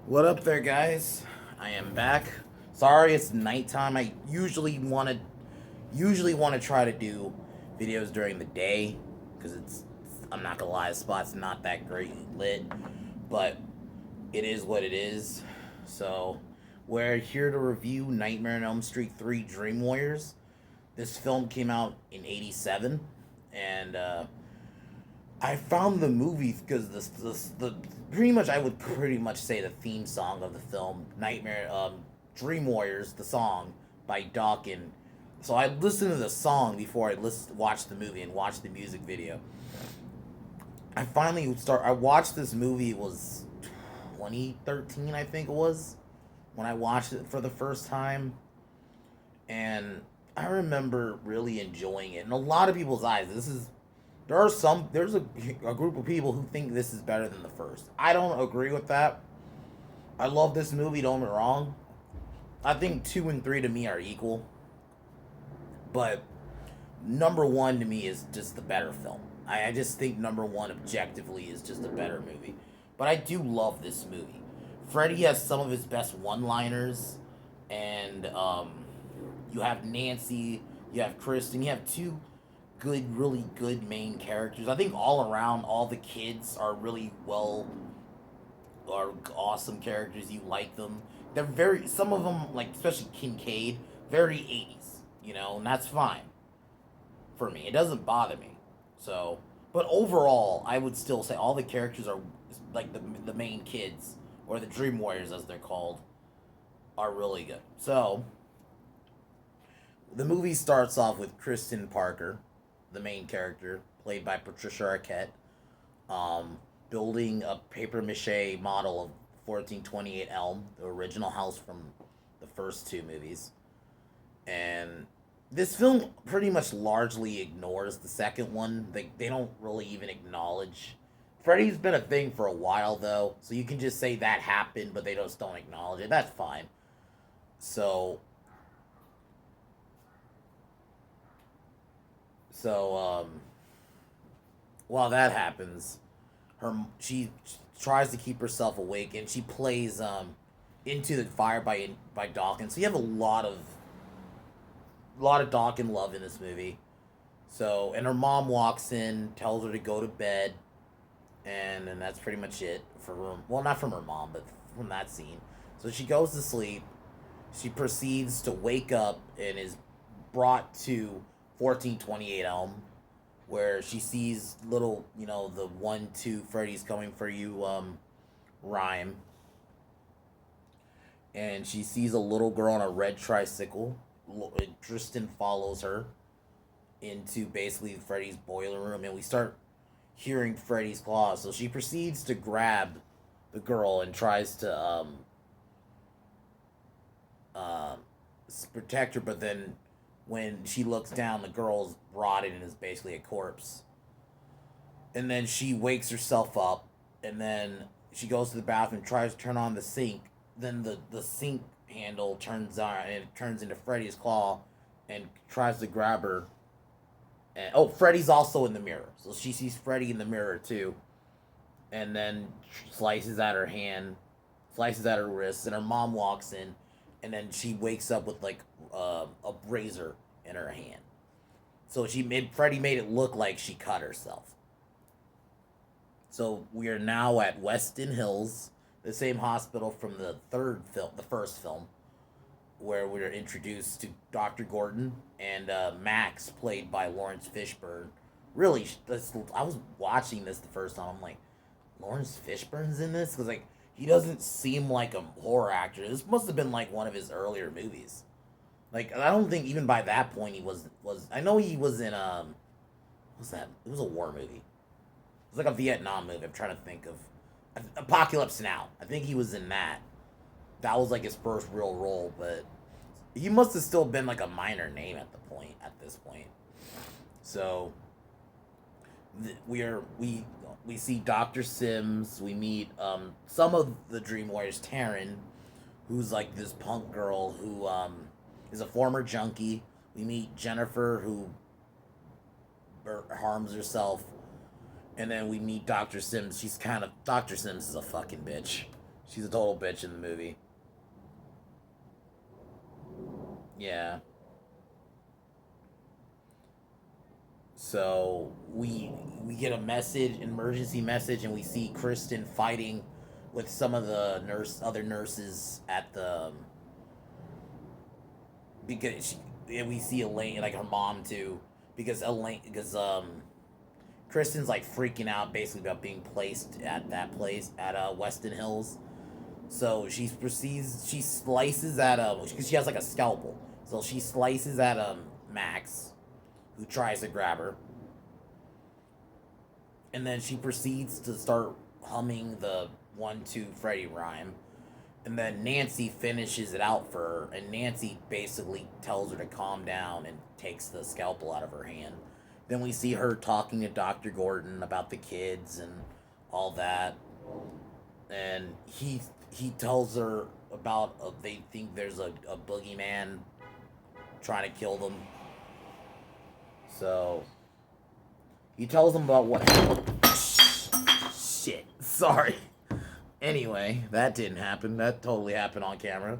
What up there, guys? I am back. Sorry, it's nighttime. I usually want to try to do videos during the day because it's I'm not gonna lie, the spot's not that great lit, but it is what it is. So we're here to review Nightmare on Elm Street 3: Dream Warriors. This film came out in '87, and I found the movie because the pretty much I would pretty much say the theme song of the film Nightmare Dream Warriors, the song by Dawkins. So I listened to the song before watched the movie and watched the music video. I watched this movie. It was 2013, I think it was, when I watched it for the first time, and I remember really enjoying it. In a lot of people's eyes, there's a group of people who think this is better than the first. I don't agree with that. I love this movie, don't get me wrong. I think 2 and 3 to me are equal, but number 1 to me is just the better film. I just think number 1 objectively is just a better movie. But I do love this movie. Freddy has some of his best one-liners, and you have Nancy, you have Kristen, you have two really good main characters. I think all around, all the kids are awesome characters. You like them. Some of them, like especially Kincaid, very 80s, and that's fine for me. It doesn't bother me. So, but overall, I would still say all the characters are like the main kids or the Dream Warriors as they're called are really good. So, the movie starts off with Kristen Parker, the main character, played by Patricia Arquette, um, building a paper mache model of 1428 Elm, the original house from the first two movies. And this film pretty much largely ignores the second one. They don't really even acknowledge. Freddy's been a thing for a while, though, so you can just say that happened, but they just don't acknowledge it. That's fine. So, so while that happens, she tries to keep herself awake, and she plays Into the Fire by Dawkins. So you have a lot of Dawkins love in this movie. So, and her mom walks in, tells her to go to bed, and that's pretty much it for her. Well, not from her mom, but from that scene. So she goes to sleep. She proceeds to wake up and is brought to 1428 Elm, where she sees little, the 1, 2 Freddy's coming for you rhyme. And she sees a little girl on a red tricycle. Tristan follows her into basically Freddy's boiler room, and we start hearing Freddy's claws. So she proceeds to grab the girl and tries to uh, protect her, but then when she looks down, the girl's rotted and is basically a corpse. And then she wakes herself up, and then she goes to the bathroom, tries to turn on the sink. Then the sink handle turns on, and it turns into Freddy's claw, and tries to grab her. And Freddy's also in the mirror, so she sees Freddy in the mirror too. And then slices at her hand, slices at her wrist, and her mom walks in, and then she wakes up with like a razor in her hand. So Freddy made it look like she cut herself. So we are now at Weston Hills, the same hospital from the first film, where we are introduced to Dr. Gordon and Max, played by Lawrence Fishburne. Really, I was watching this the first time. I'm like, Lawrence Fishburne's in this? Because like he doesn't seem like a horror actor. This must have been like one of his earlier movies. Like I don't think even by that point he was. I know he was in what was that? It was a war movie. It was like a Vietnam movie. I'm trying to think of Apocalypse Now. I think he was in that. That was like his first real role, but he must have still been like a minor name at this point. So we see Dr. Sims. We meet some of the Dream Warriors. Taryn, who's like this punk girl who is a former junkie. We meet Jennifer, who harms herself, and then we meet Dr. Sims. Dr. Sims is a fucking bitch. She's a total bitch in the movie. Yeah. So we get a message, emergency message, and we see Kristen fighting with some of the other nurses at the because and we see Elaine, like her mom too, because Kristen's like freaking out basically about being placed at that place at Weston Hills. So she slices at because she has like a scalpel. So she slices at Max, who tries to grab her, and then she proceeds to start humming the 1 2 Freddy rhyme. And then Nancy finishes it out for her, and Nancy basically tells her to calm down and takes the scalpel out of her hand. Then we see her talking to Dr. Gordon about the kids and all that, and he tells her about they think there's a boogeyman trying to kill them. So he tells them about what happened. Shit, sorry. Anyway, that didn't happen. That totally happened on camera.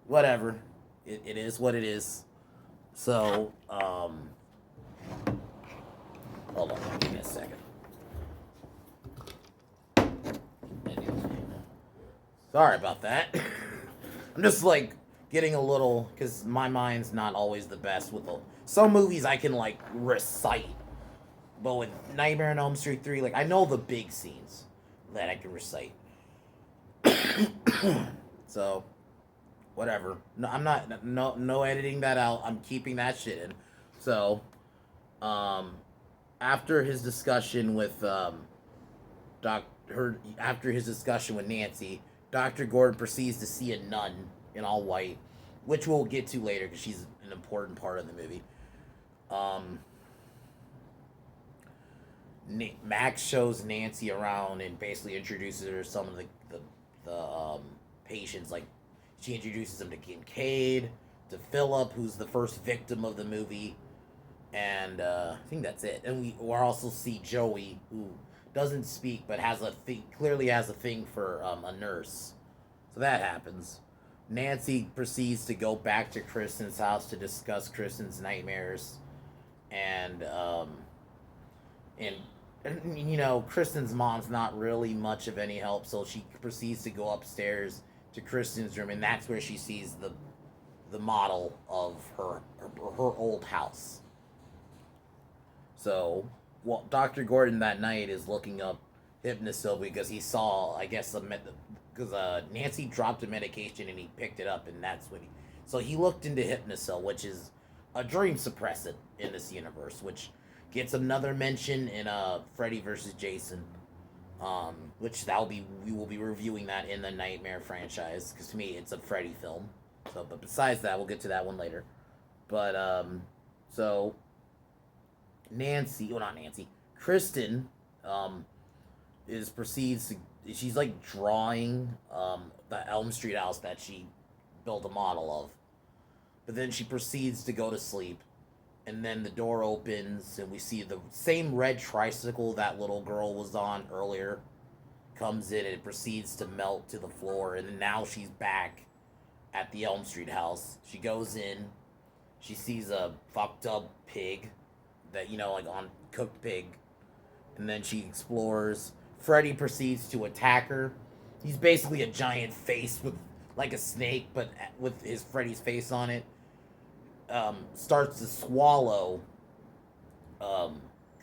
Whatever. It is what it is. So, hold on, give me a second. Anyway. Sorry about that. I'm just like getting a little, because my mind's not always the best with some movies I can like recite. But with Nightmare on Elm Street 3, like I know the big scenes that I can recite. So, whatever. No, I'm not no editing that out. I'm keeping that shit in. So, after his discussion with after his discussion with Nancy, Dr. Gordon proceeds to see a nun in all white, which we'll get to later because she's an important part of the movie. Um, Max shows Nancy around and basically introduces her to some of the patients. Like she introduces him to Kincaid, to Philip, who's the first victim of the movie, and I think that's it. And we also see Joey, who doesn't speak but clearly has a thing for a nurse. So that happens. Nancy proceeds to go back to Kristen's house to discuss Kristen's nightmares, and and you know, Kristen's mom's not really much of any help, so she proceeds to go upstairs to Kristen's room, and that's where she sees the model of her old house. So, well, Dr. Gordon that night is looking up Hypnosil because he saw, I guess, because Nancy dropped a medication and he picked it up, and that's when so he looked into Hypnosil, which is a dream suppressant in this universe, which gets another mention in Freddy vs. Jason, which we will be reviewing that in the Nightmare franchise because to me it's a Freddy film. So, but besides that, we'll get to that one later. But so not Nancy, Kristen, proceeds to she's like drawing the Elm Street house that she built a model of, but then she proceeds to go to sleep, and then the door opens and we see the same red tricycle that little girl was on earlier comes in, and it proceeds to melt to the floor, and then now she's back at the Elm Street house. She goes in, she sees a fucked up pig that, you know, like on cooked pig, and then she explores. Freddy proceeds to attack her. He's basically a giant face with like a snake, but with his Freddy's face on it. Starts to swallow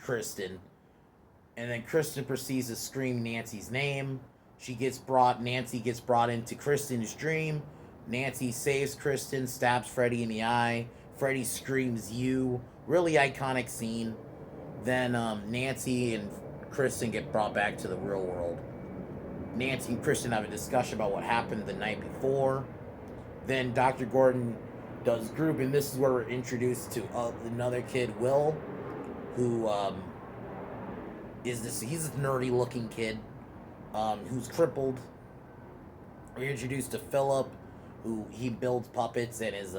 Kristen, and then Kristen proceeds to scream Nancy's name. Nancy gets brought into Kristen's dream. Nancy saves Kristen, stabs Freddy in the eye. Freddy screams "you." Really iconic scene. Then Nancy and Kristen get brought back to the real world. Nancy and Kristen have a discussion about what happened the night before. Then Dr. Gordon does group, and this is where we're introduced to another kid, Will, who he's a nerdy looking kid who's crippled. We're introduced to Philip, who he builds puppets and is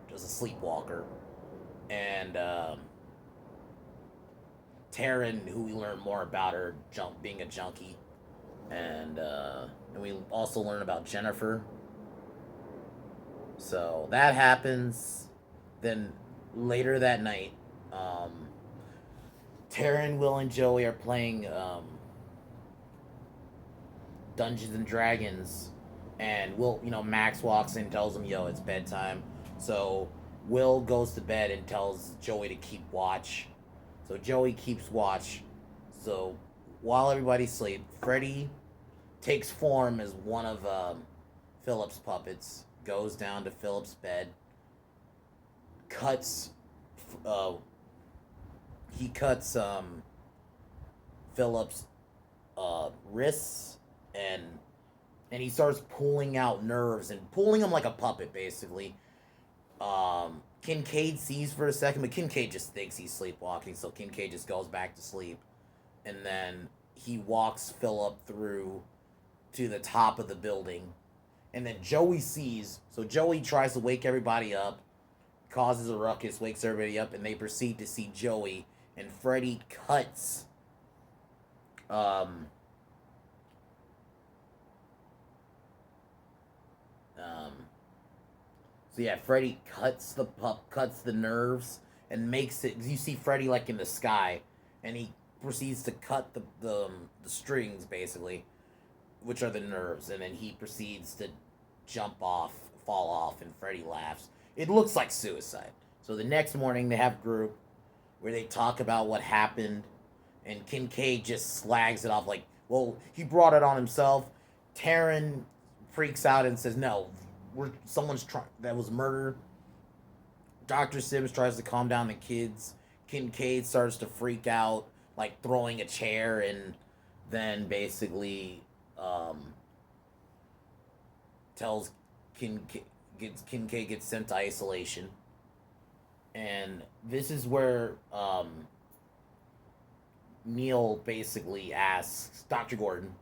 just a sleepwalker, and Taryn, who we learn more about her being a junkie, And we also learn about Jennifer. So that happens. Then later that night, um, Taryn, Will, and Joey are playing Dungeons and Dragons, and Max walks in, tells him, "Yo, it's bedtime." So Will goes to bed and tells Joey to keep watch. So Joey keeps watch. So while everybody's asleep, Freddy takes form as one of Philip's puppets, goes down to Philip's bed, cuts. Uh, he cuts Philip's wrists and he starts pulling out nerves and pulling them like a puppet, basically. Kincaid sees for a second, but Kincaid just thinks he's sleepwalking, so Kincaid just goes back to sleep, and then he walks Philip through to the top of the building, and then Joey sees. So Joey tries to wake everybody up, causes a ruckus, wakes everybody up, and they proceed to see Joey, and Freddy cuts. Um, um, so yeah, Freddy cuts the nerves and makes it. You see Freddy like in the sky, and he proceeds to cut the strings basically, which are the nerves, and then he proceeds to jump off, fall off, and Freddy laughs. It looks like suicide. So the next morning they have group where they talk about what happened, and Kincaid just slags it off like, well, he brought it on himself. Taryn freaks out and says, no, someone's trying, that was murder. Dr. Sims tries to calm down the kids. Kincaid starts to freak out, like throwing a chair, and then basically tells Kincaid gets sent to isolation. And this is where Neil basically asks Dr. Gordon,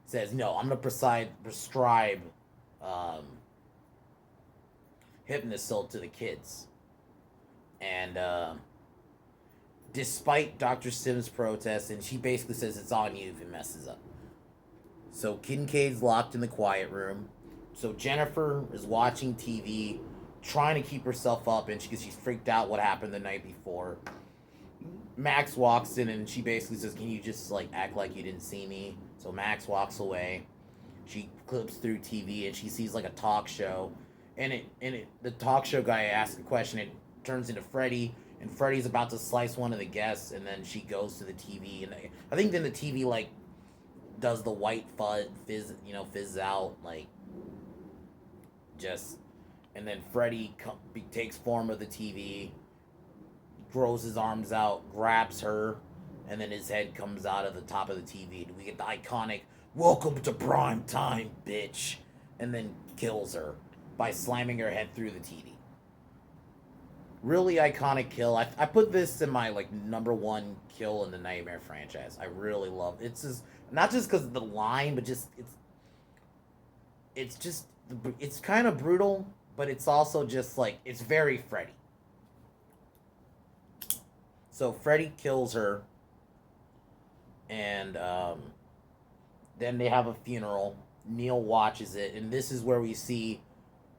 says, "No, I'm gonna prescribe um, Hypnosil to the kids." And despite Dr. Sims' protest, and she basically says it's on you if it messes up. So Kincaid's locked in the quiet room. So Jennifer is watching TV, trying to keep herself up, and she's freaked out what happened the night before. Max walks in and she basically says, "Can you just like act like you didn't see me?" So Max walks away. She clips through TV and she sees like a talk show, and the talk show guy asks a question. It turns into Freddy, and Freddy's about to slice one of the guests, and then she goes to the TV, and I think then the TV like does the white fizzes out like just, and then Freddy takes form of the TV, throws his arms out, grabs her, and then his head comes out of the top of the TV. We get the iconic "Welcome to prime time, bitch," and then kills her by slamming her head through the TV. Really iconic kill. I put this in my like number one kill in the Nightmare franchise. I really love it. It's just not just because of the line, but just it's just it's kind of brutal, but it's also just like it's very Freddy. So Freddy kills her, and then they have a funeral. Neil watches it, and this is where we see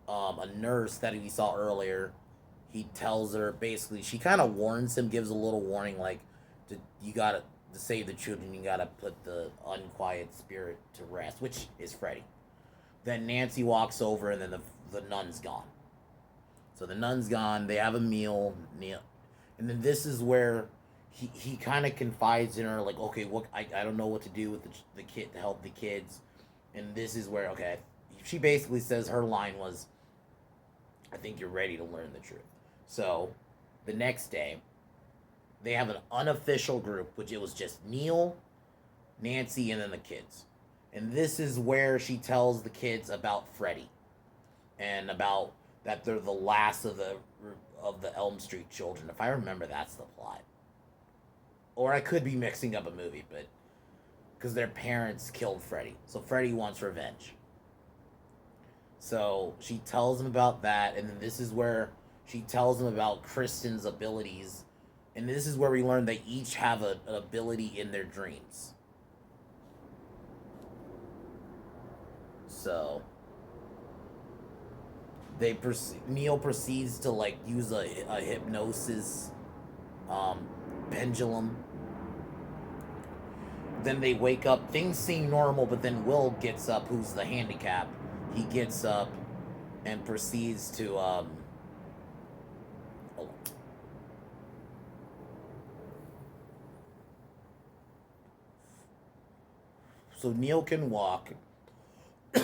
a nurse that we saw earlier. He tells her basically, she kind of warns him, gives a little warning like, you gotta to save the children, you gotta put the unquiet spirit to rest, which is Freddy. Then Nancy walks over, and then the nun's gone. So the nun's gone. They have a meal. Neil, and then this is where he kind of confides in her, like, okay, what I don't know what to do with the kid to help the kids, and this is where, okay, she basically says her line was, "I think you're ready to learn the truth." So the next day, they have an unofficial group, which it was just Neil, Nancy, and then the kids, and this is where she tells the kids about Freddy, and about that they're the last of the Elm Street children. If I remember, that's the plot. Or I could be mixing up a movie, but because their parents killed Freddy, so Freddy wants revenge. So she tells him about that, and then this is where she tells him about Kristen's abilities, and this is where we learn they each have an ability in their dreams. So Neil proceeds to like use a hypnosis um, pendulum. Then they wake up. Things seem normal, but then Will gets up, who's the handicap. He gets up and proceeds to hold on. So Neil can walk in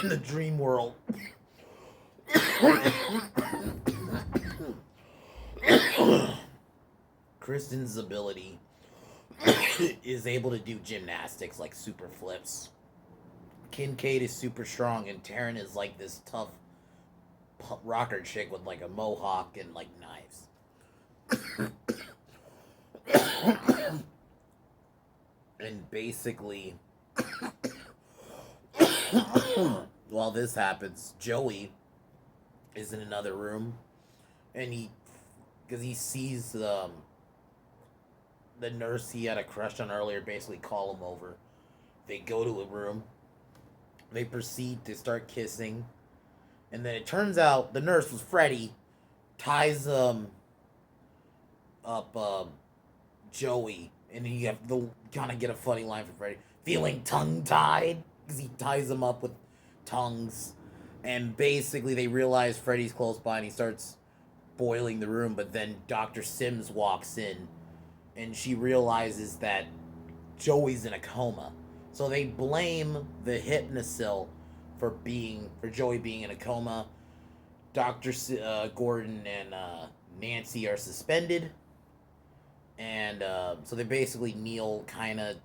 the dream world. Kristen's ability is able to do gymnastics like super flips. Kincaid is super strong, and Taryn is like this tough rocker chick with like a mohawk and like knives. And basically, while this happens, Joey is in another room, and because he sees the nurse he had a crush on earlier basically call him over. They go to a room. They proceed to start kissing, and then it turns out the nurse was Freddy. Ties up Joey, and you have the kind of get a funny line from Freddy, feeling tongue tied because he ties him up with tongues, and basically they realize Freddy's close by and he starts boiling the room. But then Dr. Sims walks in, and she realizes that Joey's in a coma. So they blame the Hypnosil for Joey being in a coma. Dr. Gordon and Nancy are suspended. And so they basically, Neil kind of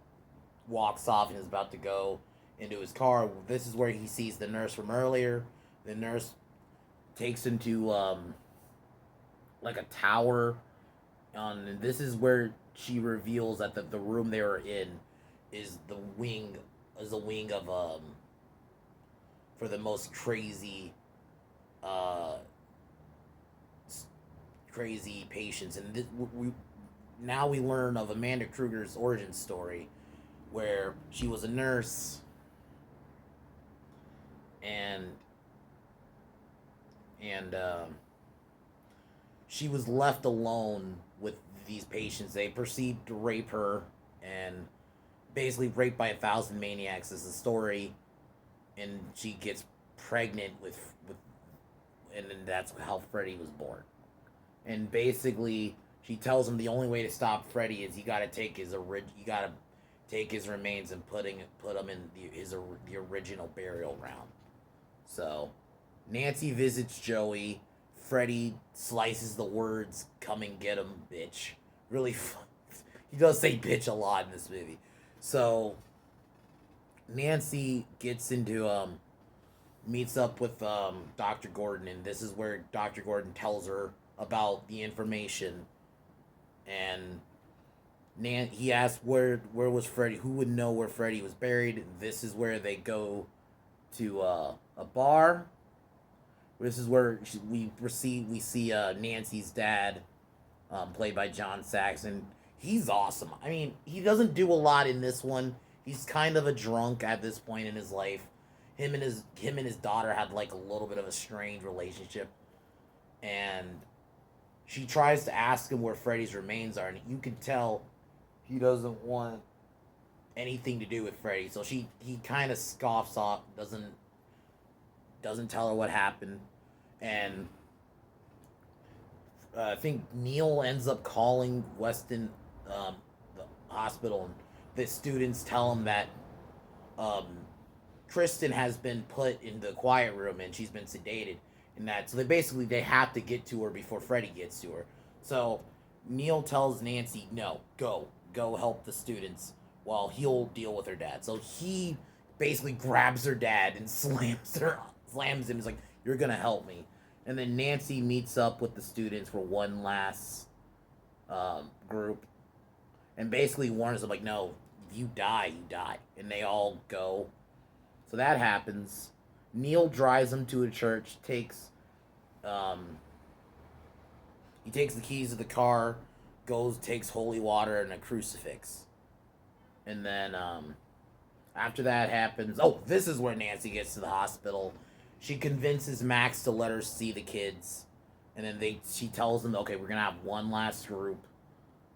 walks off and is about to go into his car. This is where he sees the nurse from earlier. The nurse takes him to like a tower. And this is where she reveals that the room they were in is the wing of for the most crazy crazy patients. And now we learn of Amanda Kruger's origin story, where she was a nurse and she was left alone with these patients. They proceed to rape her, and basically raped by 1,000 maniacs is the story, and she gets pregnant with and then that's how Freddy was born. And basically she tells him the only way to stop Freddy is you got to take his remains and put them in the original burial ground. So Nancy visits Joey. Freddy slices the words "Come and get him, bitch." Really fun. He does say bitch a lot in this movie. So Nancy gets into meets up with Dr. Gordon, and this is where Dr. Gordon tells her about the information. And he asks where was Freddy, who would know where Freddy was buried. This is where they go to a bar. This is where we see Nancy's dad, played by John Saxon. He's awesome. I mean, he doesn't do a lot in this one. He's kind of a drunk at this point in his life. Him and his daughter had like a little bit of a strained relationship, and she tries to ask him where Freddy's remains are, and you can tell he doesn't want anything to do with Freddy. So he kind of scoffs off, doesn't tell her what happened, and I think Neil ends up calling Weston, the hospital, and the students tell him that um, Kristen has been put in the quiet room and she's been sedated, and that so they have to get to her before Freddy gets to her. So Neil tells Nancy, "No, go help the students while he'll deal with her dad." So he basically grabs her dad and slams him. He's like, "You're gonna help me." And then Nancy meets up with the students for one last group, and basically warns them like, "No, if you die, you die." And they all go. So that happens. Neil drives them to a church. He takes the keys to the car, takes holy water and a crucifix, and then After that happens, oh, this is where Nancy gets to the hospital. She convinces Max to let her see the kids, and then she tells them, okay, we're gonna have one last group.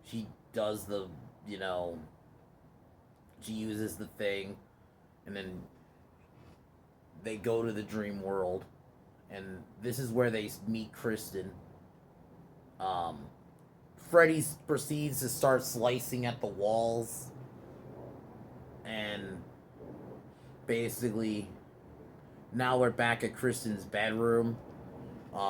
She does the, you know, she uses the thing, and then they go to the dream world, and this is where they meet Kristen. Um, Freddy proceeds to start slicing at the walls, and basically, now we're back at Kristen's bedroom.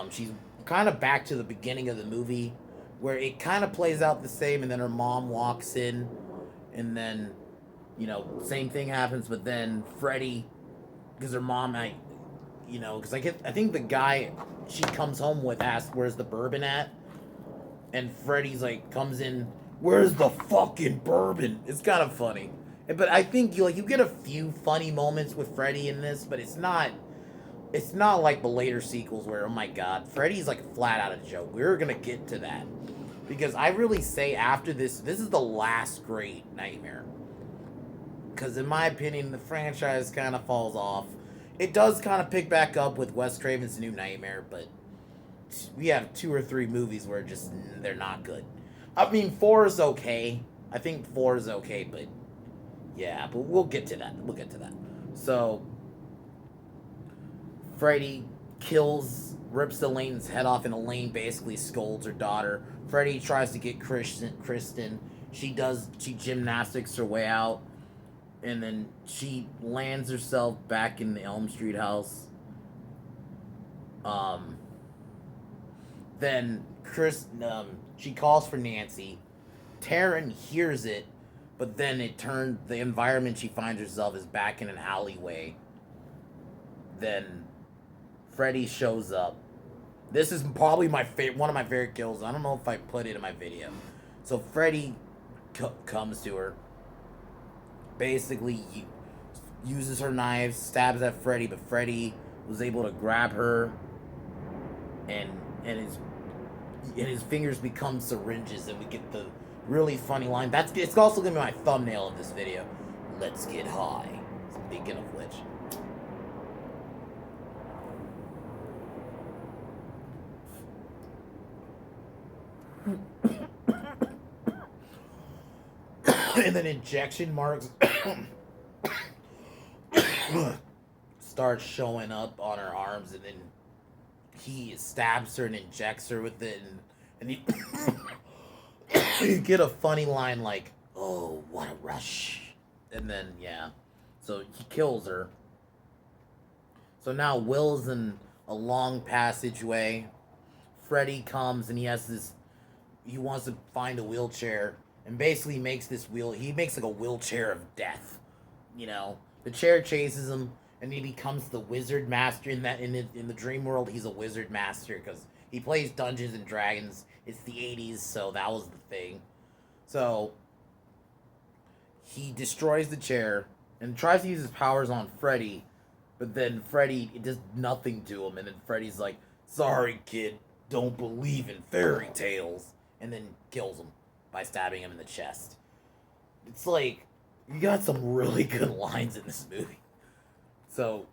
She's kind of back to the beginning of the movie, where it kind of plays out the same, and then her mom walks in, and then, you know, same thing happens, but then Freddy, because her mom, because I think the guy she comes home with asks, where's the bourbon at? And Freddy's like, comes in, where's the fucking bourbon? It's kind of funny. But I think you get a few funny moments with Freddy in this, but it's not like the later sequels where, oh my god, Freddy's like flat out a joke. We're gonna get to that. Because I really say after this is the last great Nightmare. Because in my opinion, the franchise kind of falls off. It does kind of pick back up with Wes Craven's New Nightmare, but we have 2 or 3 movies where just they're not good. I mean, 4 is okay. I think 4 is okay, but yeah, but we'll get to that. So Freddy rips Elaine's head off, and Elaine basically scolds her daughter. Freddy tries to get Kristen. She gymnastics her way out, and then she lands herself back in the Elm Street house. Then she calls for Nancy. Taryn hears it, but then the environment she finds herself is back in an alleyway. Then Freddy shows up. This is probably one of my favorite kills. I don't know if I put it in my video. So Freddy comes to her. Basically, uses her knife, stabs at Freddy, but Freddy was able to grab her, and his fingers become syringes, and we get the really funny line. It's also gonna be my thumbnail of this video. Let's get high. Speaking of which. And then injection marks start showing up on her arms, and then he stabs her and injects her with it, and you get a funny line like, oh, what a rush. And then, yeah. So he kills her. So now Will's in a long passageway. Freddy comes, and he wants to find a wheelchair, and basically makes he makes like a wheelchair of death. You know, the chair chases him, and he becomes the wizard master in the dream world. He's a wizard master because he plays Dungeons and Dragons. It's the 80s, so that was the thing. So he destroys the chair and tries to use his powers on Freddy, but then Freddy, it does nothing to him, and then Freddy's like, sorry kid, don't believe in fairy tales, and then kills him by stabbing him in the chest. It's like, you got some really good lines in this movie. So,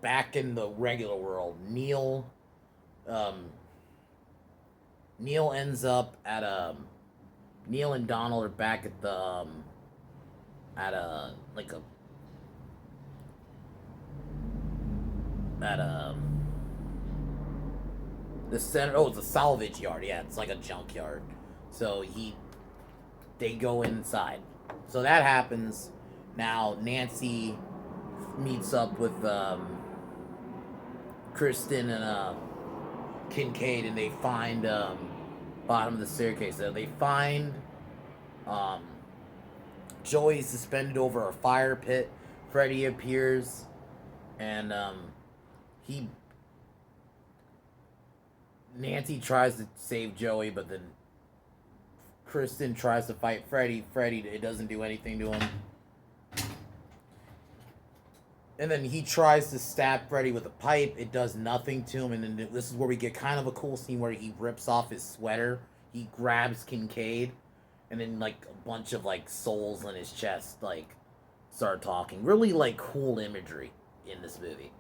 back in the regular world, Neil ends up at Neil and Donald are back at the the center. Oh, it's a salvage yard. Yeah, it's like a junkyard. So they go inside. So that happens. Now Nancy meets up with Kristen and Kincaid, and they find bottom of the staircase. So they find Joey suspended over a fire pit. Freddy appears, and Nancy tries to save Joey, but then Kristen tries to fight Freddy. Freddy, it doesn't do anything to him. And then he tries to stab Freddy with a pipe. It does nothing to him. And then this is where we get kind of a cool scene where he rips off his sweater. He grabs Kincaid. And then, like, a bunch of, like, souls in his chest, like, start talking. Really like cool imagery in this movie.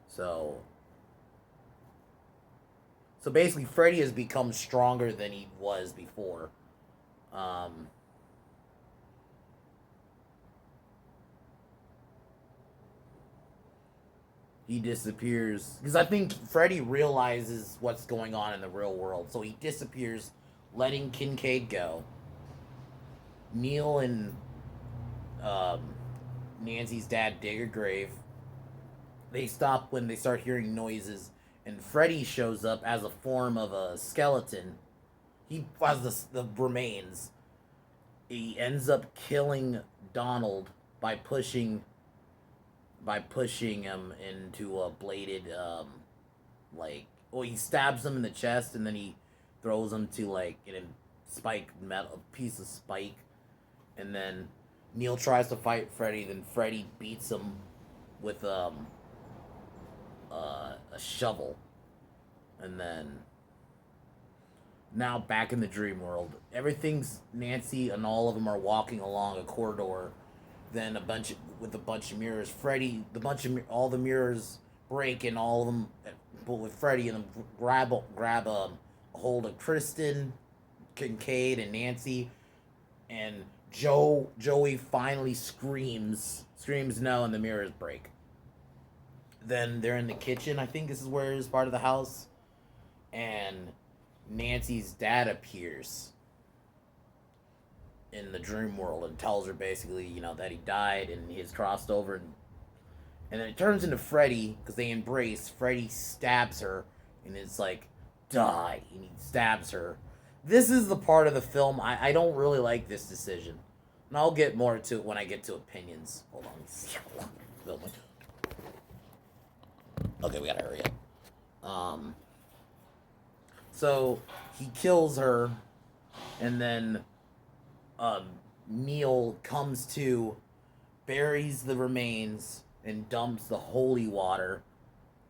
So so basically, Freddy has become stronger than he was before. Um, he disappears because I think Freddy realizes what's going on in the real world, so he disappears, letting Kincaid go. Neil and um, Nancy's dad dig a grave. They stop when they start hearing noises, and Freddy shows up as a form of a skeleton. He has the remains. He ends up killing Donald by pushing him into a bladed like well he stabs him in the chest and then he throws him to like a spike metal piece of spike, and then Neil tries to fight Freddy, then Freddy beats him with a shovel, and then now back in the dream world, everything's Nancy and all of them are walking along a corridor. Then with a bunch of mirrors. Freddy, all the mirrors break and all of them, but with Freddy and them grab a hold of Kristen, Kincaid, and Nancy, and Joey finally screams no, and the mirrors break. Then they're in the kitchen. I think this is where it's part of the house, and Nancy's dad appears in the dream world and tells her basically, that he died and he's crossed over, and then it turns into Freddy because they embrace. Freddy stabs her, and it's like, die, and he stabs her. This is the part of the film I don't really like this decision, and I'll get more to it when I get to opinions. Hold on, filming. Okay, we gotta hurry up. So he kills her, and then Neil comes to, buries the remains, and dumps the holy water,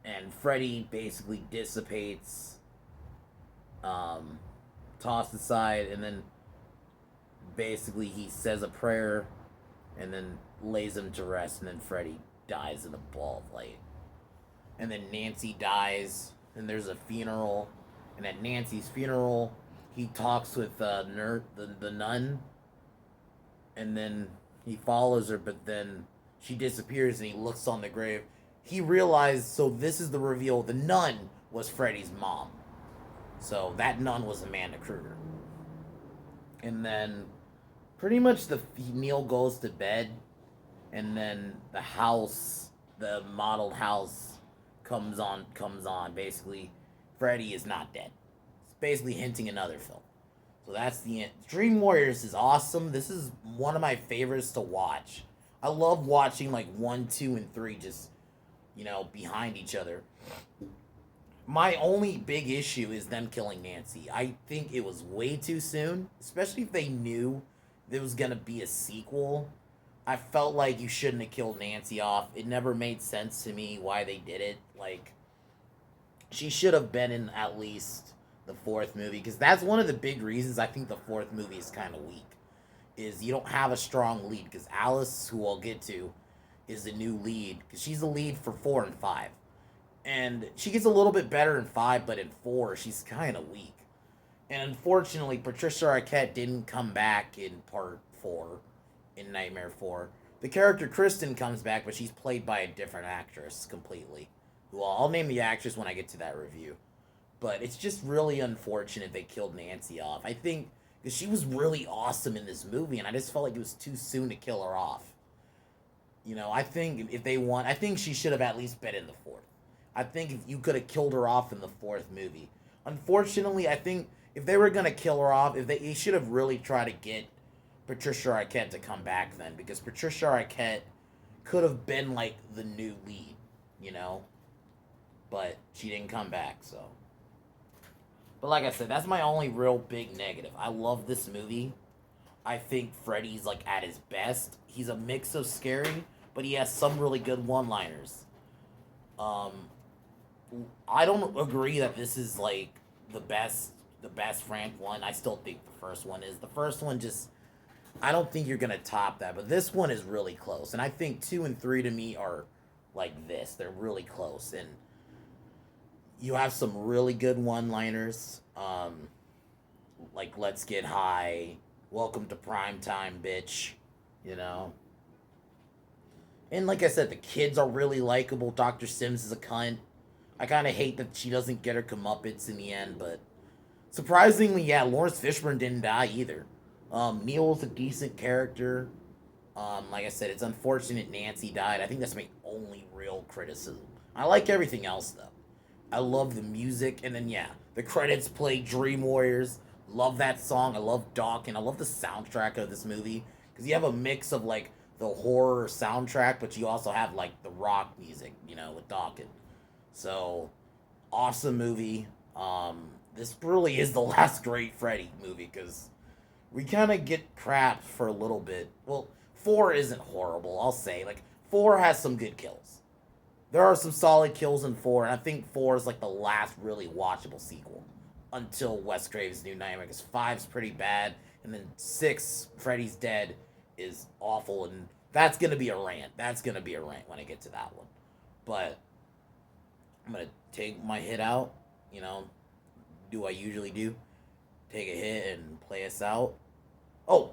and Freddy basically dissipates, tossed aside, and then basically he says a prayer, and then lays him to rest, and then Freddy dies in a ball of light. And then Nancy dies, and there's a funeral, and at Nancy's funeral, he talks with the nun, and then he follows her, but then she disappears, and he looks on the grave. He realized, so this is the reveal, the nun was Freddy's mom. So that nun was Amanda Kruger. And then pretty much Neil goes to bed, and then the house, the modeled house, comes on. Basically, Freddy is not dead. It's basically hinting another film. So that's the end. Dream Warriors is awesome. This is one of my favorites to watch. I love watching like 1, 2, and 3 just, behind each other. My only big issue is them killing Nancy. I think it was way too soon, especially if they knew there was going to be a sequel. I felt like you shouldn't have killed Nancy off. It never made sense to me why they did it. Like, she should have been in at least the fourth movie, because that's one of the big reasons I think the fourth movie is kind of weak, is you don't have a strong lead, because Alice, who I'll get to, is the new lead, because she's the lead for 4 and 5. And she gets a little bit better in 5, but in 4, she's kind of weak. And unfortunately, Patricia Arquette didn't come back in part 4, in Nightmare 4. The character Kristen comes back, but she's played by a different actress completely. Well, I'll name the actress when I get to that review. But it's just really unfortunate they killed Nancy off. I think because she was really awesome in this movie, and I just felt like it was too soon to kill her off. I think if they want, I think she should have at least been in the fourth. I think if you could have killed her off in the fourth movie. Unfortunately, I think if they were gonna kill her off, they should have really tried to get Patricia Arquette to come back then, because Patricia Arquette could have been like the new lead, but she didn't come back, so. But like I said, that's my only real big negative. I love this movie. I think Freddy's like at his best. He's a mix of scary, but he has some really good one-liners. I don't agree that this is like the best Frank one. I still think the first one is. The first one just I don't think you're gonna top that, but this one is really close. And I think 2 and 3 to me are like this. They're really close, and you have some really good one-liners. Like "Let's Get High," "Welcome to Prime Time, bitch," you know. And like I said, the kids are really likable. Dr. Sims is a cunt. I kind of hate that she doesn't get her comeuppance in the end, but surprisingly, yeah, Lawrence Fishburne didn't die either. Neil's a decent character. Like I said, it's unfortunate Nancy died. I think that's my only real criticism. I like everything else though. I love the music, and then yeah, the credits play Dream Warriors. Love that song. I love Dawkins. I love the soundtrack of this movie because you have a mix of like the horror soundtrack, but you also have like the rock music, with Dawkins. So awesome movie. This really is the last great Freddy movie because we kind of get crap for a little bit. Well, four isn't horrible. I'll say like four has some good kills. There are some solid kills in four, and I think four is like the last really watchable sequel until Wes Craven's New Nightmare. Because five's pretty bad, and then six, Freddy's Dead, is awful, and that's gonna be a rant. That's gonna be a rant when I get to that one. But I'm gonna take my hit out. You know, do what I usually do. Take a hit and play us out. Oh,